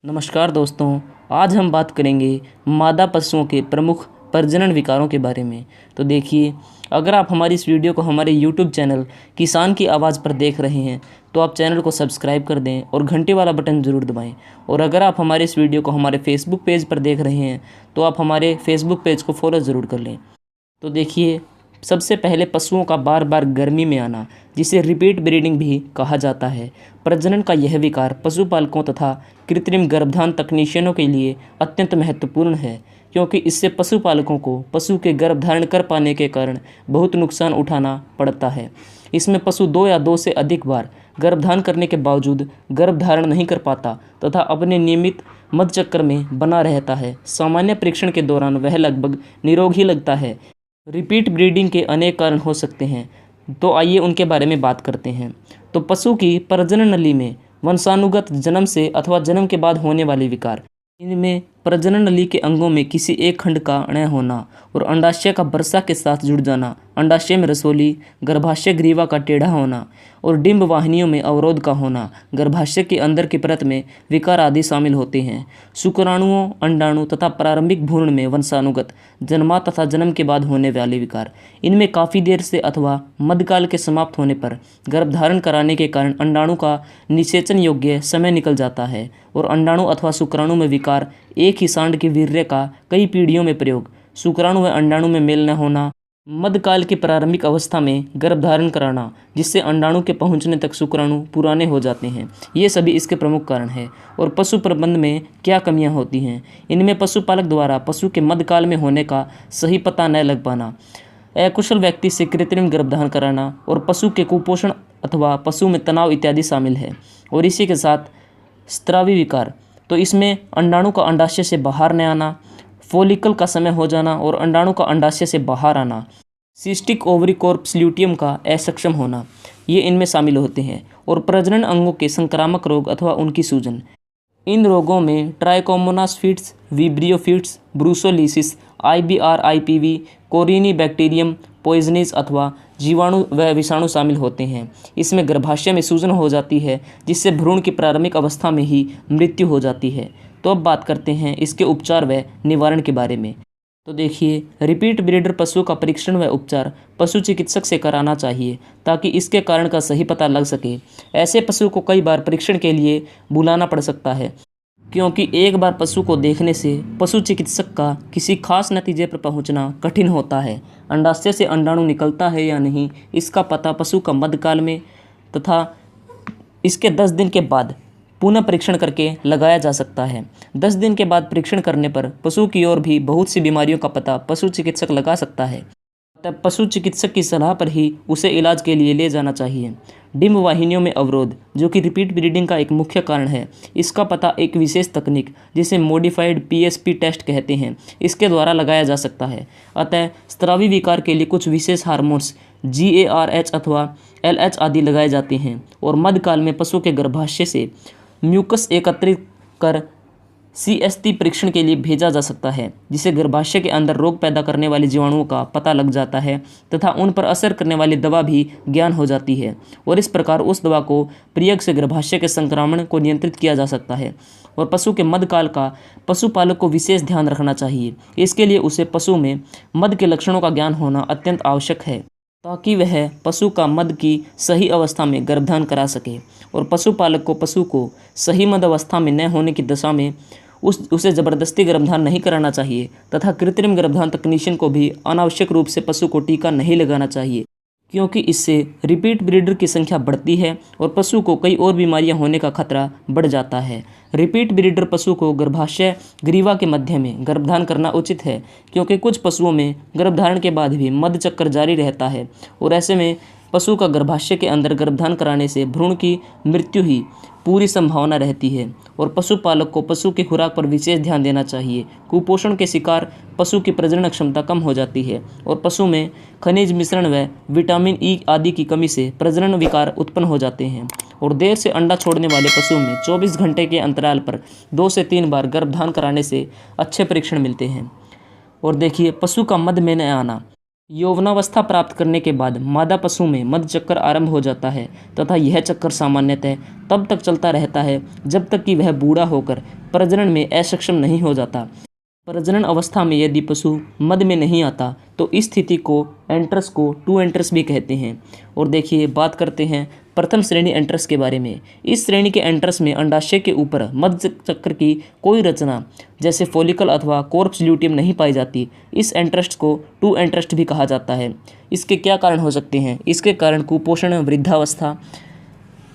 नमस्कार दोस्तों। आज हम बात करेंगे मादा पशुओं के प्रमुख प्रजनन विकारों के बारे में। तो देखिए, अगर आप हमारी इस वीडियो को हमारे यूट्यूब चैनल किसान की आवाज़ पर देख रहे हैं तो आप चैनल को सब्सक्राइब कर दें और घंटी वाला बटन ज़रूर दबाएं। और अगर आप हमारे इस वीडियो को हमारे फेसबुक पेज पर देख रहे हैं तो आप हमारे फेसबुक पेज को फॉलो ज़रूर कर लें। तो देखिए, सबसे पहले पशुओं का बार बार गर्मी में आना, जिसे रिपीट ब्रीडिंग भी कहा जाता है। प्रजनन का यह विकार पशुपालकों तथा कृत्रिम गर्भधान तकनीशियनों के लिए अत्यंत महत्वपूर्ण है, क्योंकि इससे पशुपालकों को पशु के गर्भधारण कर पाने के कारण बहुत नुकसान उठाना पड़ता है। इसमें पशु 2 या 2 से अधिक बार गर्भधान करने के बावजूद गर्भधारण नहीं कर पाता तथा अपने नियमित मधुचक्र में बना रहता है। सामान्य परीक्षण के दौरान वह लगभग निरोग ही लगता है। रिपीट ब्रीडिंग के अनेक कारण हो सकते हैं, तो आइए उनके बारे में बात करते हैं। तो पशु की प्रजनन नली में वंशानुगत जन्म से अथवा जन्म के बाद होने वाले विकार, इनमें प्रजनन नली के अंगों में किसी एक खंड का अणय होना और अंडाशय का वर्षा के साथ जुड़ जाना, अंडाशय में रसोली, गर्भाशय ग्रीवा का टेढ़ा होना और डिंब वाहिनियों में अवरोध का होना, गर्भाशय के अंदर की परत में विकार आदि शामिल होते हैं। शुक्राणुओं, अंडाणु तथा प्रारंभिक भ्रूण में वंशानुगत जन्मा तथा जन्म के बाद होने वाले विकार, इनमें काफ़ी देर से अथवा मध्यकाल के समाप्त होने पर गर्भधारण कराने के कारण अंडाणु का निषेचन योग्य समय निकल जाता है और अंडाणु अथवा शुक्राणु में विकार, एक ही सांड के वीर्य का कई पीढ़ियों में प्रयोग, शुक्राणु व अंडाणु में मेल न होना, मध्यकाल की प्रारंभिक अवस्था में गर्भधारण कराना जिससे अंडाणु के पहुंचने तक शुक्राणु पुराने हो जाते हैं, ये सभी इसके प्रमुख कारण हैं। और पशु प्रबंध में क्या कमियां होती हैं? इनमें पशुपालक द्वारा पशु के मध्यकाल में होने का सही पता न लग पाना, अकुशल व्यक्ति से कृत्रिम गर्भधान कराना और पशु के कुपोषण अथवा पशु में तनाव इत्यादि शामिल है। और इसी के साथ स्त्रावी विकार, तो इसमें अंडाणु का अंडाशय से बाहर न आना, फोलिकल का समय हो जाना और अंडाणु का अंडाशय से बाहर आना, सिस्टिक ओवरी कॉर्पस ल्यूटियम का असक्षम होना, ये इनमें शामिल होते हैं। और प्रजनन अंगों के संक्रामक रोग अथवा उनकी सूजन, इन रोगों में trichomonas foetus, Vibrio foetus, brucellosis, IBR, IPV, Corynebacterium, pyogenes अथवा जीवाणु व विषाणु शामिल होते हैं। इसमें गर्भाशय में सूजन हो जाती है जिससे भ्रूण की प्रारंभिक अवस्था में ही मृत्यु हो जाती है। तो अब बात करते हैं इसके उपचार व निवारण के बारे में। तो देखिए, रिपीट ब्रीडर पशु का परीक्षण व उपचार पशु चिकित्सक से कराना चाहिए ताकि इसके कारण का सही पता लग सके। ऐसे पशु को कई बार परीक्षण के लिए बुलाना पड़ सकता है, क्योंकि एक बार पशु को देखने से पशु चिकित्सक का किसी खास नतीजे पर पहुंचना कठिन होता है। अंडाशय से अंडाणु निकलता है या नहीं, इसका पता पशु का मध्यकाल में तथा इसके 10 दिन के बाद पुनः परीक्षण करके लगाया जा सकता है। 10 दिन के बाद परीक्षण करने पर पशु की ओर भी बहुत सी बीमारियों का पता पशु चिकित्सक लगा सकता है, तब पशु चिकित्सक की सलाह पर ही उसे इलाज के लिए ले जाना चाहिए। डिंब वाहिनियों में अवरोध, जो कि रिपीट ब्रीडिंग का एक मुख्य कारण है, इसका पता एक विशेष तकनीक जिसे मॉडिफाइड PSP टेस्ट कहते हैं, इसके द्वारा लगाया जा सकता है। अतः स्त्रावी विकार के लिए कुछ विशेष हार्मोन्स GARH अथवा LH आदि लगाए जाते हैं। और मध्यकाल में पशु के गर्भाशय से म्यूकस एकत्रित कर CST परीक्षण के लिए भेजा जा सकता है, जिसे गर्भाशय के अंदर रोग पैदा करने वाले जीवाणुओं का पता लग जाता है तथा उन पर असर करने वाली दवा भी ज्ञान हो जाती है। और इस प्रकार उस दवा को प्रयोग से गर्भाशय के संक्रमण को नियंत्रित किया जा सकता है। और पशु के मध्यकाल का पशुपालक को विशेष ध्यान रखना चाहिए। इसके लिए उसे पशु में मध के लक्षणों का ज्ञान होना अत्यंत आवश्यक है, ताकि वह पशु का मध की सही अवस्था में गर्भधान करा सके। और पशुपालक को पशु को सही मध अवस्था में न होने की दशा में उसे ज़बरदस्ती गर्भधान नहीं कराना चाहिए तथा कृत्रिम गर्भधान तकनीशियन को भी अनावश्यक रूप से पशु को टीका नहीं लगाना चाहिए, क्योंकि इससे रिपीट ब्रीडर की संख्या बढ़ती है और पशु को कई और बीमारियां होने का खतरा बढ़ जाता है। रिपीट ब्रीडर पशु को गर्भाशय ग्रीवा के मध्य में गर्भधान करना उचित है, क्योंकि कुछ पशुओं में गर्भधारण के बाद भी मध्यचक्र जारी रहता है और ऐसे में पशु का गर्भाशय के अंदर गर्भधान कराने से भ्रूण की मृत्यु ही पूरी संभावना रहती है। और पशुपालक को पशु की खुराक पर विशेष ध्यान देना चाहिए। कुपोषण के शिकार पशु की प्रजनन क्षमता कम हो जाती है और पशु में खनिज मिश्रण व विटामिन E आदि की कमी से प्रजनन विकार उत्पन्न हो जाते हैं। और देर से अंडा छोड़ने वाले पशु में 24 घंटे के अंतराल पर 2 से 3 बार गर्भधान कराने से अच्छे परीक्षण मिलते हैं। और देखिए, पशु का मध में न आना, यौवनावस्था प्राप्त करने के बाद मादा पशु में मध चक्कर आरंभ हो जाता है तथा यह चक्कर सामान्यतः तब तक चलता रहता है जब तक कि वह बूढ़ा होकर प्रजनन में असक्षम नहीं हो जाता। प्रजनन अवस्था में यदि पशु मद में नहीं आता तो इस स्थिति को एंट्रस को टू एंट्रस भी कहते हैं। और देखिए बात करते हैं प्रथम श्रेणी एंट्रस के बारे में। इस श्रेणी के एंट्रस में अंडाशय के ऊपर मध्य चक्र की कोई रचना जैसे फॉलिकल अथवा कॉर्प्स ल्यूटियम नहीं पाई जाती। इस एंट्रस्ट को टू एंट्रस्ट भी कहा जाता है। इसके क्या कारण हो सकते हैं? इसके कारण कुपोषण, वृद्धावस्था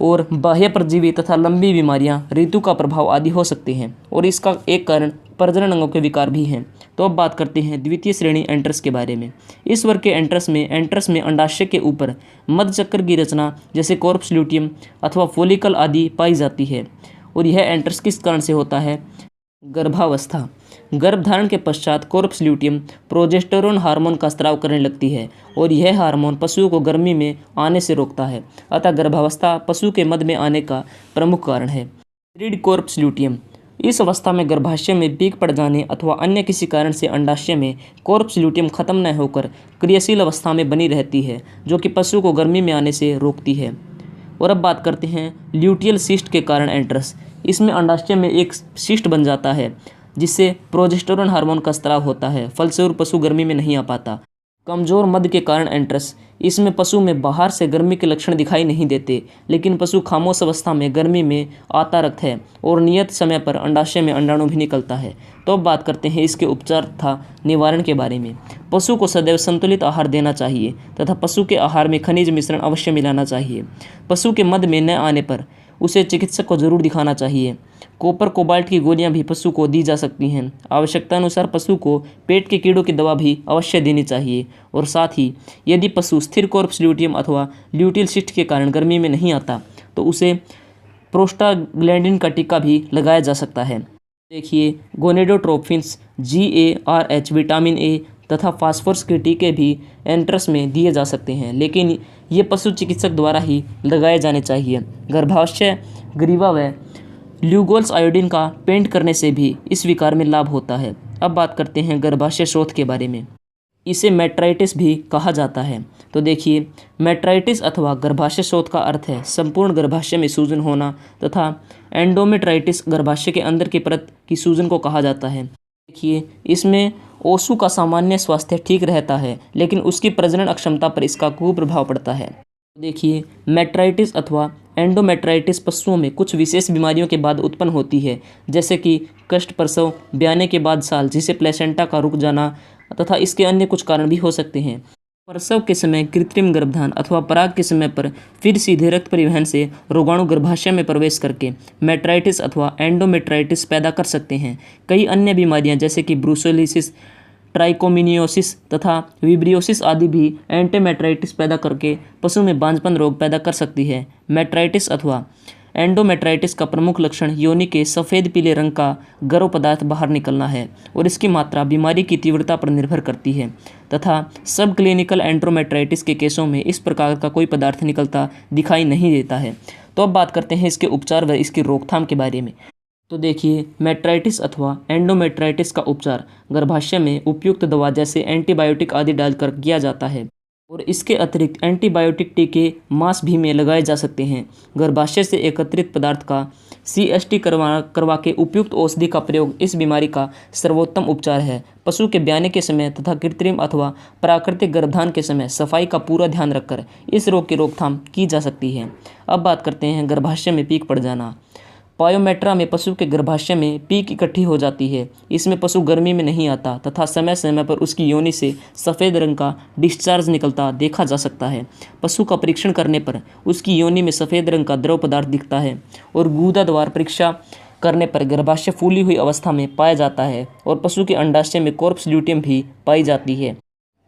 और बाह्य परजीवी तथा लंबी बीमारियां, ऋतु का प्रभाव आदि हो सकते हैं। और इसका एक कारण प्रजनन अंगों के विकार भी हैं। तो अब बात करते हैं द्वितीय श्रेणी एंट्रस के बारे में। इस वर्ग के एंट्रस में अंडाशय के ऊपर मध्य चक्र की रचना जैसे कॉर्प्स ल्यूटियम अथवा फॉलिकल आदि पाई जाती है। और यह एंट्रस किस कारण से होता है? गर्भावस्था। गर्भधारण के पश्चात कॉर्प्स ल्यूटियम प्रोजेस्टेरोन हार्मोन का स्राव करने लगती है और यह हार्मोन पशुओं को गर्मी में आने से रोकता है। अतः गर्भावस्था पशु के मद में आने का प्रमुख कारण है। Read corps luteum. इस अवस्था में गर्भाशय में पीक पड़ जाने अथवा अन्य किसी कारण से अंडाशय में कॉर्प्स ल्यूटियम खत्म न होकर क्रियाशील अवस्था में बनी रहती है, जो कि पशु को गर्मी में आने से रोकती है। और अब बात करते हैं ल्यूटियल सिस्ट के कारण एंट्रस। इसमें अंडाशय में एक सिस्ट बन जाता है जिससे प्रोजेस्टेरोन हार्मोन का स्राव होता है। फलस्वरूप पशु गर्मी में नहीं आ पाता। कमजोर मद के कारण एंट्रस। इसमें पशु में बाहर से गर्मी के लक्षण दिखाई नहीं देते, लेकिन पशु खामोश अवस्था में गर्मी में आता रखता है और नियत समय पर अंडाशय में अंडाणु भी निकलता है। तो अब बात करते हैं इसके उपचार तथा निवारण के बारे में। पशु को सदैव संतुलित आहार देना चाहिए तथा पशु के आहार में खनिज मिश्रण अवश्य मिलाना चाहिए। पशु के मद में न आने पर उसे चिकित्सक को जरूर दिखाना चाहिए। कॉपर कोबाल्ट की गोलियां भी पशु को दी जा सकती हैं। आवश्यकतानुसार पशु को पेट के कीड़ों की दवा भी अवश्य देनी चाहिए। और साथ ही यदि पशु स्थिर कॉर्प्स ल्यूटियम अथवा ल्यूटियल सिस्ट के कारण गर्मी में नहीं आता तो उसे प्रोस्टाग्लैंडिन का टीका भी लगाया जा सकता है। देखिए गोनेडोट्रोपिन्स, GARH, विटामिन ए तथा फास्फोरस के टीके भी एंट्रस में दिए जा सकते हैं, लेकिन ये पशु चिकित्सक द्वारा ही लगाए जाने चाहिए। गर्भाशय ग्रीवा व ल्यूगोल्स आयोडीन का पेंट करने से भी इस विकार में लाभ होता है। अब बात करते हैं गर्भाशय शोथ के बारे में। इसे मेट्राइटिस भी कहा जाता है। तो देखिए मेट्राइटिस अथवा गर्भाशय शोथ का अर्थ है संपूर्ण गर्भाशय में सूजन होना तथा एंडोमेट्राइटिस गर्भाशय के अंदर की परत की सूजन को कहा जाता है। देखिए इसमें ओसु का सामान्य स्वास्थ्य ठीक रहता है, लेकिन उसकी प्रजनन अक्षमता पर इसका कुप्रभाव पड़ता है। देखिए मेट्राइटिस अथवा एंडोमेट्राइटिस पशुओं में कुछ विशेष बीमारियों के बाद उत्पन्न होती है, जैसे कि कष्ट प्रसव, ब्याने के बाद साल जिसे प्लेसेंटा का रुक जाना तथा इसके अन्य कुछ कारण भी हो सकते हैं। प्रसव के समय कृत्रिम गर्भधान अथवा पराग के समय पर फिर सीधे रक्त परिवहन से रोगाणु गर्भाशय में प्रवेश करके मेट्राइटिस अथवा एंडोमेट्राइटिस पैदा कर सकते हैं। कई अन्य बीमारियां जैसे कि ब्रूसेलोसिस, ट्राइकोमिनियोसिस तथा विब्रियोसिस आदि भी एंटीमेट्राइटिस पैदा करके पशु में बांझपन रोग पैदा कर सकती है। मेट्राइटिस अथवा एंडोमेट्राइटिस का प्रमुख लक्षण योनि के सफ़ेद पीले रंग का गर्भ पदार्थ बाहर निकलना है और इसकी मात्रा बीमारी की तीव्रता पर निर्भर करती है तथा सब क्लिनिकल एंडोमेट्राइटिस के केसों में इस प्रकार का कोई पदार्थ निकलता दिखाई नहीं देता है। तो अब बात करते हैं इसके उपचार व इसकी रोकथाम के बारे में। तो देखिए मेट्राइटिस अथवा एंडोमेट्राइटिस का उपचार गर्भाशय में उपयुक्त दवा जैसे एंटीबायोटिक आदि डालकर किया जाता है और इसके अतिरिक्त एंटीबायोटिक टीके मांस भी में लगाए जा सकते हैं। गर्भाशय से एकत्रित पदार्थ का CST करवा के उपयुक्त औषधि का प्रयोग इस बीमारी का सर्वोत्तम उपचार है। पशु के ब्याने के समय तथा कृत्रिम अथवा प्राकृतिक गर्भधान के समय सफाई का पूरा ध्यान रखकर इस रोग की रोकथाम की जा सकती है। अब बात करते हैं गर्भाशय में पीक पड़ जाना। पायोमेट्रा में पशु के गर्भाशय में पीक इकट्ठी हो जाती है। इसमें पशु गर्मी में नहीं आता तथा समय समय पर उसकी योनि से सफ़ेद रंग का डिस्चार्ज निकलता देखा जा सकता है। पशु का परीक्षण करने पर उसकी योनि में सफ़ेद रंग का द्रव पदार्थ दिखता है और गुदा द्वार परीक्षा करने पर गर्भाशय फूली हुई अवस्था में पाया जाता है और पशु के अंडाशय में कॉर्प्स ल्यूटियम भी पाई जाती है।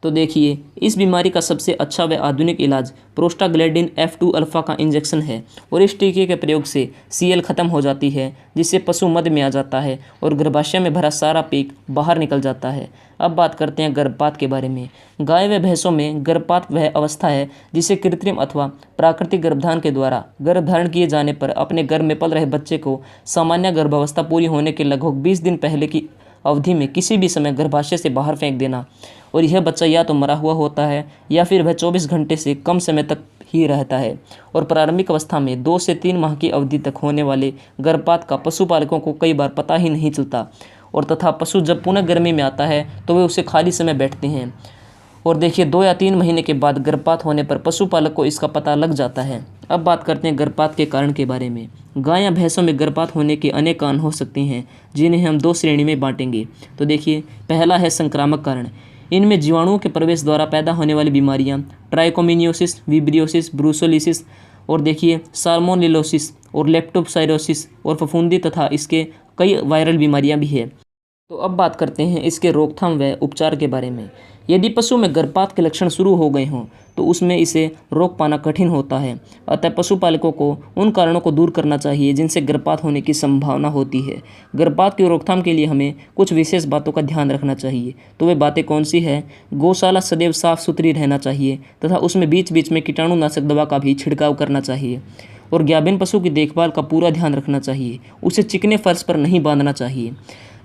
तो देखिए इस बीमारी का सबसे अच्छा व आधुनिक इलाज प्रोस्टाग्लैंडिन F2 अल्फा का इंजेक्शन है और इस टीके के प्रयोग से CL खत्म हो जाती है, जिससे पशु मद में आ जाता है और गर्भाशय में भरा सारा पीक बाहर निकल जाता है। अब बात करते हैं गर्भपात के बारे में। गाय व भैंसों में गर्भपात वह अवस्था है जिसे कृत्रिम अथवा प्राकृतिक गर्भधान के द्वारा गर्भधारण किए जाने पर अपने गर्भ में पल रहे बच्चे को सामान्य गर्भावस्था पूरी होने के लगभग 20 दिन पहले की अवधि में किसी भी समय गर्भाशय से बाहर फेंक देना और यह बच्चा या तो मरा हुआ होता है या फिर वह 24 घंटे से कम समय तक ही रहता है। और प्रारंभिक अवस्था में 2 से 3 माह की अवधि तक होने वाले गर्भपात का पशुपालकों को कई बार पता ही नहीं चलता, और तथा पशु जब पुनः गर्मी में आता है तो वे उसे खाली समय बैठते हैं। और देखिए 2 या 3 महीने के बाद गर्भपात होने पर पशुपालक को इसका पता लग जाता है। अब बात करते हैं गर्भपात के कारण के बारे में। गाय या भैंसों में गर्भपात होने के अनेक कारण हो सकते हैं, जिन्हें हम 2 श्रेणी में बांटेंगे। तो देखिए, पहला है संक्रामक कारण। इनमें जीवाणुओं के प्रवेश द्वारा पैदा होने वाली बीमारियां ट्राइकोमिनियोसिस, विब्रियोसिस, ब्रूसोलिसिस, और देखिए साल्मोनेलोसिस और लेप्टोस्पाइरोसिस और फफूंदी तथा इसके कई वायरल बीमारियां भी है। तो अब बात करते हैं इसके रोकथाम व उपचार के बारे में। यदि पशु में गर्भपात के लक्षण शुरू हो गए हों तो उसमें इसे रोक पाना कठिन होता है। अतः पशुपालकों को उन कारणों को दूर करना चाहिए जिनसे गर्भपात होने की संभावना होती है। गर्भपात की रोकथाम के लिए हमें कुछ विशेष बातों का ध्यान रखना चाहिए। तो वे बातें कौन सी है? गौशाला सदैव साफ सुथरी रहना चाहिए तथा उसमें बीच बीच में कीटाणुनाशक दवा का भी छिड़काव करना चाहिए। और गाभिन पशु की देखभाल का पूरा ध्यान रखना चाहिए। उसे चिकने फर्श पर नहीं बांधना चाहिए।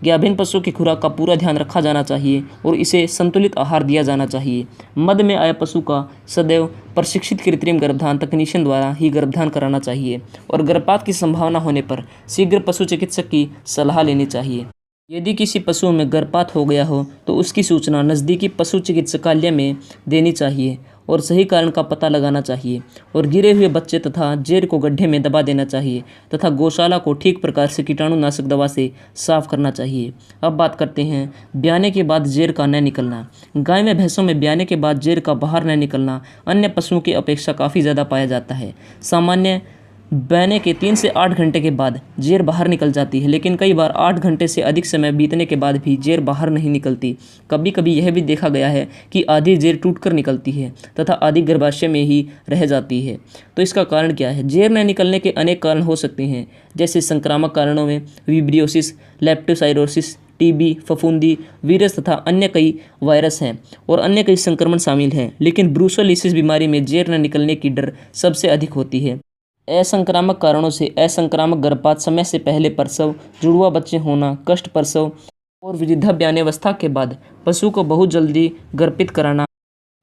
गाभिन पशु की खुराक का पूरा ध्यान रखा जाना चाहिए और इसे संतुलित आहार दिया जाना चाहिए। मध्य में आए पशु का सदैव प्रशिक्षित कृत्रिम गर्भधान तकनीशियन द्वारा ही गर्भधान कराना चाहिए। और गर्भपात की संभावना होने पर शीघ्र पशु चिकित्सक की सलाह लेनी चाहिए। यदि किसी पशु में गर्भपात हो गया हो तो उसकी सूचना नज़दीकी पशु चिकित्सालय में देनी चाहिए और सही कारण का पता लगाना चाहिए। और गिरे हुए बच्चे तथा जेर को गड्ढे में दबा देना चाहिए तथा गौशाला को ठीक प्रकार से कीटाणुनाशक दवा से साफ करना चाहिए। अब बात करते हैं ब्याने के बाद जेर का न निकलना। गाय में भैंसों में ब्याने के बाद जेर का बाहर न निकलना अन्य पशुओं की अपेक्षा काफ़ी ज़्यादा पाया जाता है। सामान्य ब्याने के 3 से 8 घंटे के बाद जेर बाहर निकल जाती है, लेकिन कई बार 8 घंटे से अधिक समय बीतने के बाद भी जेर बाहर नहीं निकलती। कभी कभी यह भी देखा गया है कि आधी जेर टूटकर निकलती है तथा आधी गर्भाशय में ही रह जाती है। तो इसका कारण क्या है? जेर न निकलने के अनेक कारण हो सकते हैं, जैसे संक्रामक कारणों में विब्रियोसिस, लेप्टोस्पाइरोसिस, टीबी, फफूंदी, वीरस तथा अन्य कई वायरस हैं और अन्य कई संक्रमण शामिल हैं। लेकिन ब्रूसोलिसिस बीमारी में जेर न निकलने की डर सबसे अधिक होती है। असंक्रामक कारणों से असंक्रामक गर्भपात, समय से पहले प्रसव, जुड़वा बच्चे होना, कष्ट प्रसव और वृद्धाप्यावस्था के बाद पशु को बहुत जल्दी गर्भित कराना,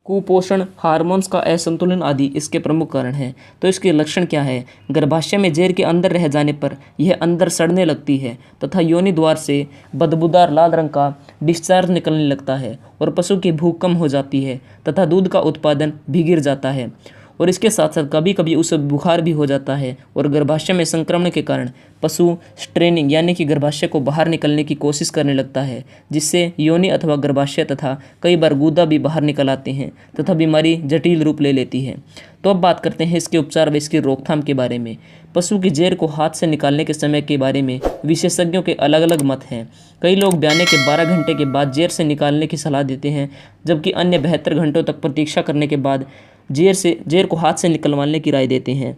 कुपोषण, हार्मोन्स का असंतुलन आदि इसके प्रमुख कारण हैं। तो इसके लक्षण क्या है? गर्भाशय में जेर के अंदर रह जाने पर यह अंदर सड़ने लगती है तथा योनि द्वार से बदबूदार लाल रंग का डिस्चार्ज निकलने लगता है और पशु की भूख कम हो जाती है तथा दूध का उत्पादन भी गिर जाता है। और इसके साथ साथ कभी कभी उसे बुखार भी हो जाता है। और गर्भाशय में संक्रमण के कारण पशु स्ट्रेनिंग यानी कि गर्भाशय को बाहर निकलने की कोशिश करने लगता है, जिससे योनि अथवा गर्भाशय तथा कई बार गुदा भी बाहर निकल आते हैं तथा बीमारी जटिल रूप ले लेती है। तो अब बात करते हैं इसके उपचार व इसकी रोकथाम के बारे में। पशु की जेर को हाथ से निकालने के समय के बारे में विशेषज्ञों के अलग अलग मत हैं। कई लोग ब्याने के 12 घंटे के बाद जेर से निकालने की सलाह देते हैं, जबकि अन्य 72 घंटों तक प्रतीक्षा करने के बाद जेर को हाथ से निकलवाने की राय देते हैं।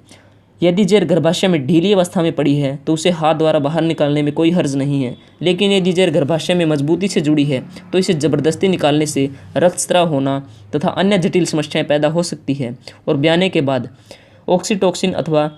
यदि जेर गर्भाशय में ढीली अवस्था में पड़ी है तो उसे हाथ द्वारा बाहर निकालने में कोई हर्ज नहीं है, लेकिन यदि जेर गर्भाशय में मजबूती से जुड़ी है तो इसे ज़बरदस्ती निकालने से रक्तस्राव होना तथा अन्य जटिल समस्याएं पैदा हो सकती है। और ब्याने के बाद ऑक्सीटोसिन अथवा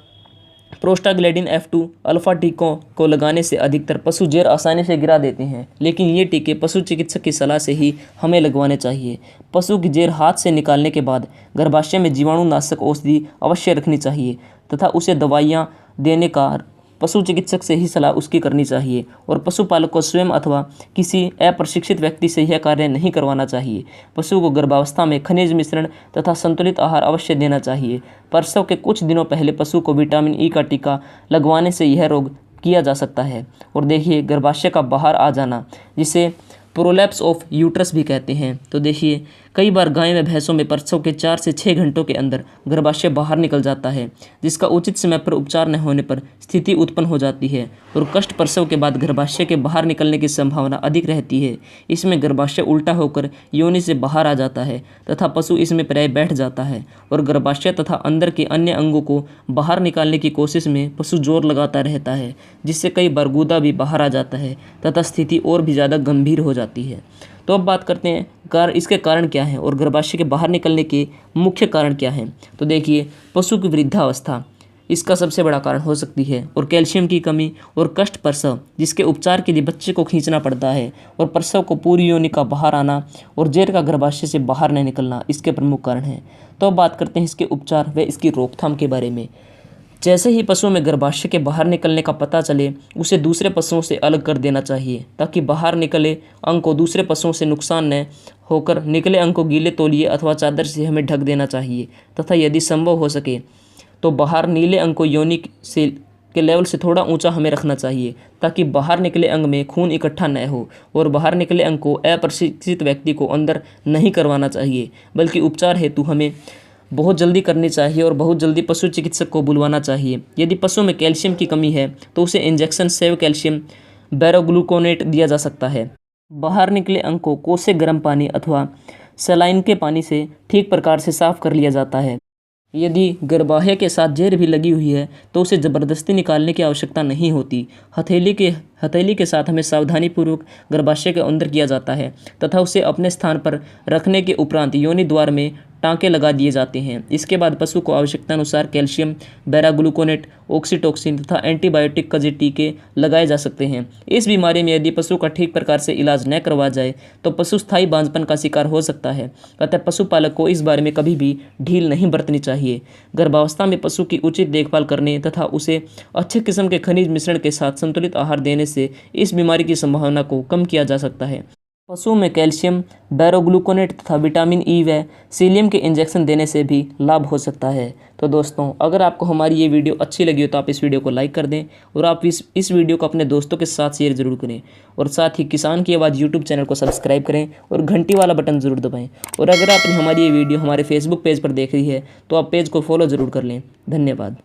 प्रोस्टाग्लैंडिन F2 अल्फा टीकों को लगाने से अधिकतर पशु जेर आसानी से गिरा देते हैं, लेकिन ये टीके पशु चिकित्सक की सलाह से ही हमें लगवाने चाहिए। पशु की जेर हाथ से निकालने के बाद गर्भाशय में जीवाणुनाशक औषधि अवश्य रखनी चाहिए तथा उसे दवाइयाँ देने का पशु चिकित्सक से ही सलाह उसकी करनी चाहिए। और पशुपालक को स्वयं अथवा किसी अप्रशिक्षित व्यक्ति से यह कार्य नहीं करवाना चाहिए। पशु को गर्भावस्था में खनिज मिश्रण तथा संतुलित आहार अवश्य देना चाहिए। प्रसव के कुछ दिनों पहले पशु को विटामिन ई का टीका लगवाने से यह रोग किया जा सकता है। और देखिए गर्भाशय का बाहर आ जाना, जिसे प्रोलैप्स ऑफ यूट्रस भी कहते हैं। तो देखिए कई बार गाय व भैंसों में प्रसव के 4 से 6 घंटों के अंदर गर्भाशय बाहर निकल जाता है, जिसका उचित समय पर उपचार न होने पर स्थिति उत्पन्न हो जाती है और कष्ट प्रसव के बाद गर्भाशय के बाहर निकलने की संभावना अधिक रहती है। इसमें गर्भाशय उल्टा होकर योनि से बाहर आ जाता है तथा पशु इसमें प्राय बैठ जाता है और गर्भाशय तथा अंदर के अन्य अंगों को बाहर निकालने की कोशिश में पशु जोर लगाता रहता है, जिससे कई बार गुदा भी बाहर आ जाता है तथा स्थिति और भी ज़्यादा गंभीर हो जाती है। तो अब बात करते हैं इसके कारण क्या हैं और गर्भाशय के बाहर निकलने के मुख्य कारण क्या हैं। तो देखिए पशु की वृद्धावस्था, इसका सबसे बड़ा कारण हो सकती है। और कैल्शियम की कमी और कष्ट प्रसव, जिसके उपचार के लिए बच्चे को खींचना पड़ता है और प्रसव को पूरी योनि का बाहर आना और जेर का गर्भाशय से बाहर नहीं निकलना इसके प्रमुख कारण हैं। तो अब बात करते हैं इसके उपचार व इसकी रोकथाम के बारे में। जैसे ही पशु में गर्भाशय के बाहर निकलने का पता चले, उसे दूसरे पशुओं से अलग कर देना चाहिए ताकि बाहर निकले अंग को दूसरे पशुओं से नुकसान न होकर निकले अंग को गीले तौलिए अथवा चादर से हमें ढक देना चाहिए तथा यदि संभव हो सके तो बाहर नीले अंग को योनि से के लेवल से थोड़ा ऊंचा हमें रखना चाहिए ताकि बाहर निकले अंग में खून इकट्ठा न हो। और बाहर निकले अंग को अप्रशिक्षित व्यक्ति को अंदर नहीं करवाना चाहिए, बल्कि उपचार हेतु हमें बहुत जल्दी करनी चाहिए और बहुत जल्दी पशु चिकित्सक को बुलवाना चाहिए। यदि पशु में कैल्शियम की कमी है तो उसे इंजेक्शन सेव कैल्शियम बैरोग्लूकोनेट दिया जा सकता है। बाहर निकले अंग को कोसे गर्म पानी अथवा सलाइन के पानी से ठीक प्रकार से साफ कर लिया जाता है। यदि गर्भाशय के साथ जेर भी लगी हुई है तो उसे ज़बरदस्ती निकालने की आवश्यकता नहीं होती। हथेली के साथ हमें सावधानीपूर्वक गर्भाशय के अंदर किया जाता है तथा उसे अपने स्थान पर रखने के उपरांत योनि द्वार में टाँके लगा दिए जाते हैं। इसके बाद पशु को आवश्यकतानुसार कैल्शियम बैराग्लूकोनेट, ऑक्सीटोसिन तथा एंटीबायोटिक का टीके लगाए जा सकते हैं। इस बीमारी में यदि पशु का ठीक प्रकार से इलाज न करवाया जाए तो पशु स्थायी बांझपन का शिकार हो सकता है। अतः पशुपालक को इस बारे में कभी भी ढील नहीं बरतनी चाहिए। गर्भावस्था में पशु की उचित देखभाल करने तथा उसे अच्छे किस्म के खनिज मिश्रण के साथ संतुलित आहार देने से इस बीमारी की संभावना को कम किया जा सकता है। पशुओं में कैल्शियम बैरोग्लूकोनेट तथा विटामिन ई व सीलियम के इंजेक्शन देने से भी लाभ हो सकता है। तो दोस्तों, अगर आपको हमारी ये वीडियो अच्छी लगी हो तो आप इस वीडियो को लाइक कर दें और आप इस वीडियो को अपने दोस्तों के साथ शेयर जरूर करें और साथ ही किसान की आवाज़ यूट्यूब चैनल को सब्सक्राइब करें और घंटी वाला बटन ज़रूर दबाएं। और अगर आपने हमारी ये वीडियो हमारे फेसबुक पेज पर देख रही है तो आप पेज को फॉलो ज़रूर कर लें। धन्यवाद।